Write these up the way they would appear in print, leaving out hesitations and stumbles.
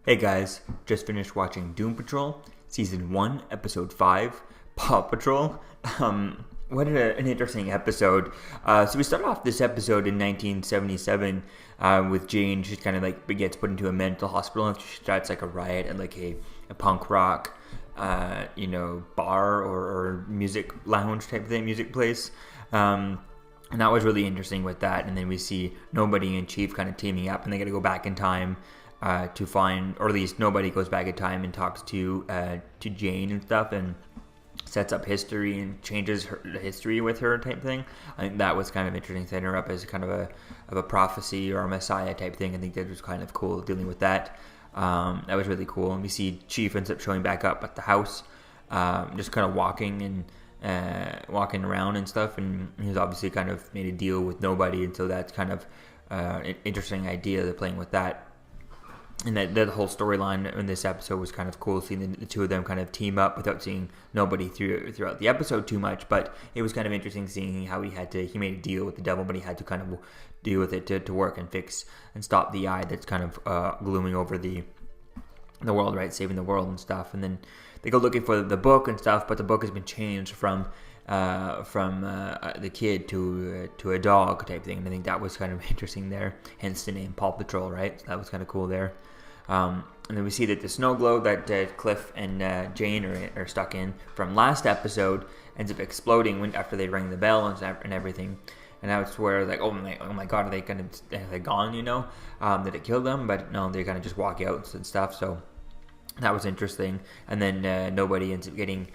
Hey guys, just finished watching Doom Patrol, Season 1, Episode 5, Paw Patrol. What an interesting episode. So we start off this episode in 1977 with Jane. She kind of like gets put into a mental hospital and she starts like a riot at like a punk rock, bar or music lounge type thing, music place. And that was really interesting with that. And then we see Nobody and Chief kind of teaming up and they got to go back in time to find, or at least Nobody goes back in time and talks to Jane and stuff, and sets up history and changes her history with her type thing. I think that was kind of interesting, setting her up as kind of a prophecy or a messiah type thing. I think that was kind of cool dealing with that. That was really cool. And we see Chief ends up showing back up at the house, just kind of walking around and stuff, and he's obviously kind of made a deal with Nobody, and so that's kind of an interesting idea. They're playing with that. And that whole storyline in this episode was kind of cool, seeing the two of them kind of team up without seeing Nobody throughout the episode too much. But it was kind of interesting seeing how he made a deal with the devil, but he had to kind of deal with it to work and fix and stop the eye that's kind of glooming over the world, right? Saving the world and stuff. And then they go looking for the book and stuff, but the book has been changed from the kid to a dog type thing, and I think that was kind of interesting there. Hence the name Paw Patrol, right? So that was kind of cool there. And then we see that the snow globe that Cliff and Jane are stuck in from last episode ends up exploding after they ring the bell and everything. And that's where like, oh my god, are they gone? Did it kill them? But no, they kind of just walk out and stuff. So that was interesting. And then Nobody ends up getting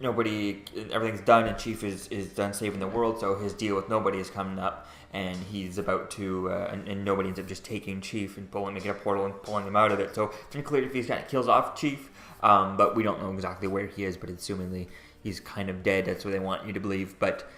Nobody, everything's done, and Chief is done saving the world, so his deal with Nobody is coming up, and he's about to, and Nobody ends up just taking Chief and making a portal and pulling him out of it. So it's unclear if he kind of kills off Chief, but we don't know exactly where he is, but assumingly he's kind of dead. That's what they want you to believe, but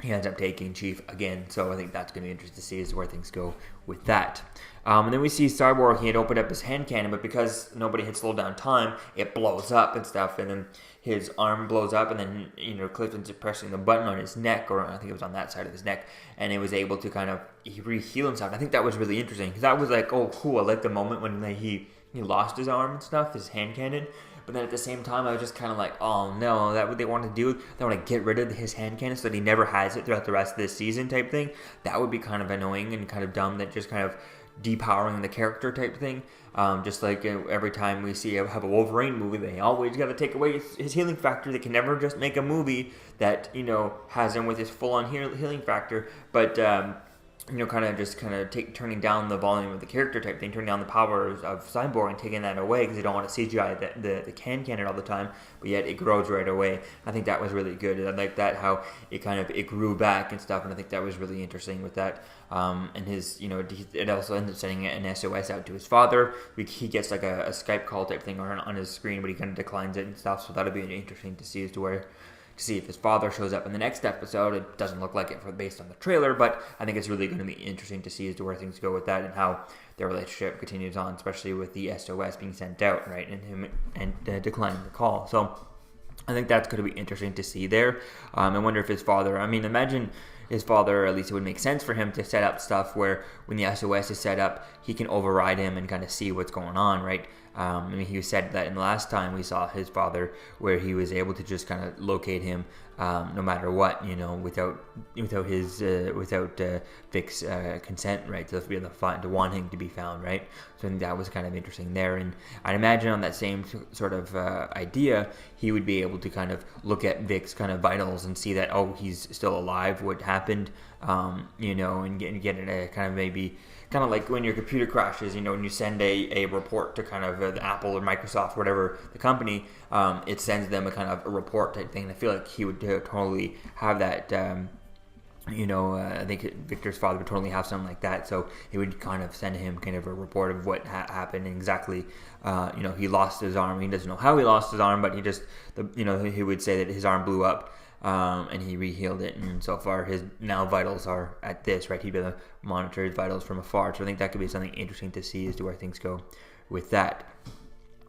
he ends up taking Chief again, so I think that's going to be interesting to see as to where things go with that. And then we see Cyborg, he had opened up his hand cannon, but because Nobody had slowed down time, it blows up and stuff, and then his arm blows up, and then, Cliff ends up pressing the button on his neck, or I think it was on that side of his neck, and it was able to kind of re-heal himself. I think that was really interesting, because that was like, oh, cool, I like the moment when he lost his arm and stuff, his hand cannon. But then at the same time, I was just kind of like, oh no, that what they want to do? They want to get rid of his hand cannon so that he never has it throughout the rest of this season type thing. That would be kind of annoying and kind of dumb. That just kind of depowering the character type thing. Just like every time we have a Wolverine movie, they always got to take away his healing factor. They can never just make a movie that has him with his full-on healing factor. But turning down the volume of the character type thing, turning down the powers of Cyborg and taking that away because they don't want to CGI the cannon all the time, but yet it grows right away. I think that was really good. I like that how it grew back and stuff, and I think that was really interesting with that. And his, it also ends up sending an SOS out to his father. He gets like a Skype call type thing on his screen, but he kind of declines it and stuff. So that'll be interesting to see to see if his father shows up in the next episode. It doesn't look like it based on the trailer, but I think it's really going to be interesting to see as to where things go with that and how their relationship continues on, especially with the SOS being sent out, right, and him declining the call. So I think that's going to be interesting to see there. I wonder if his father, imagine his father, at least it would make sense for him to set up stuff where when the SOS is set up, he can override him and kind of see what's going on, right? He said that in the last time we saw his father, where he was able to just kind of locate him no matter what, without Vic's consent, right? To be able to want him to be found, right? So I think that was kind of interesting there, and I'd imagine on that same sort of idea, he would be able to kind of look at Vic's kind of vitals and see that he's still alive, what happened, and get a kind of maybe. Kind of like when your computer crashes, when you send a report to kind of the Apple or Microsoft, whatever the company, it sends them a kind of a report type thing. I feel like he would totally have that. I think Victor's father would totally have something like that. So he would kind of send him kind of a report of what happened and exactly. He lost his arm. He doesn't know how he lost his arm, but he would say that his arm blew up. And he re-healed it, and so far his now vitals are at this, right? He'd be able to monitor his vitals from afar, so I think that could be something interesting to see as to where things go with that.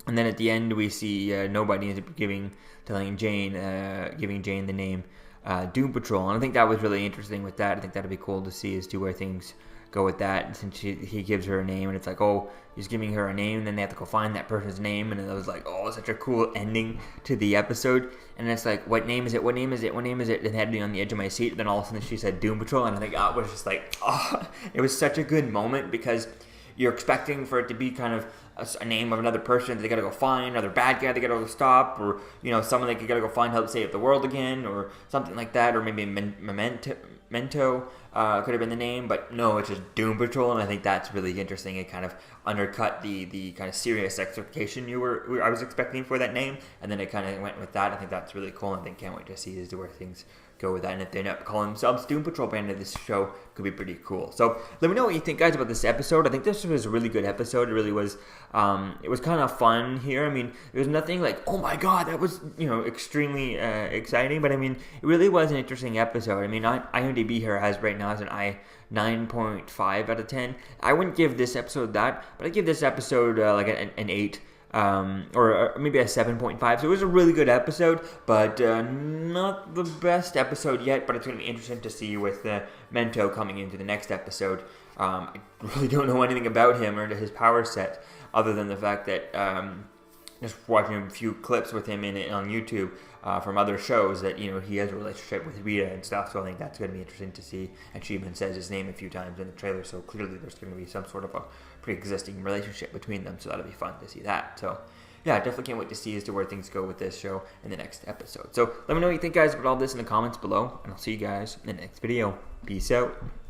And then at the end we see Nobody ends up giving Jane the name Doom Patrol, and I think that was really interesting with that. I think that'd be cool to see as to where things go with that, since he gives her a name, and it's like, oh, he's giving her a name, and then they have to go find that person's name, and it was like, oh, such a cool ending to the episode. And it's like, what name is it? What name is it? What name is it? And it had me on the edge of my seat. And then all of a sudden she said Doom Patrol, and I think I was just like, oh, it was such a good moment, because you're expecting for it to be kind of a name of another person that they gotta go find, another bad guy they gotta go stop, or someone they gotta go find, help save the world again, or something like that, or maybe Memento could have been the name, but no, it's just Doom Patrol, and I think that's really interesting. It kind of undercut the kind of serious expectation I was expecting for that name, and then it kind of went with that. I think that's really cool, and I think can't wait to see as to where things go with that, and if they end up calling themselves Doom Patrol by the end of this show, could be pretty cool. So let me know what you think, guys, about this episode. I think this was a really good episode. It really was. It was kind of fun here. I mean, there was nothing like, oh my god, that was extremely exciting, but I mean, it really was an interesting episode. I mean, IMDb here has right now as an 9.5 out of 10. I wouldn't give this episode that, but I'd give this episode like an 8. Or maybe a 7.5. So it was a really good episode, but not the best episode yet. But it's going to be interesting to see with Mento coming into the next episode. I really don't know anything about him or his power set, other than the fact that just watching a few clips with him on YouTube from other shows, that he has a relationship with Rita and stuff. So I think that's going to be interesting to see. And she even says his name a few times in the trailer, so clearly there's going to be some sort of a pre-existing relationship between them. So that'll be fun to see that. So yeah, I definitely can't wait to see as to where things go with this show in the next episode. So let me know what you think, guys, about all this in the comments below, and I'll see you guys in the next video. Peace out.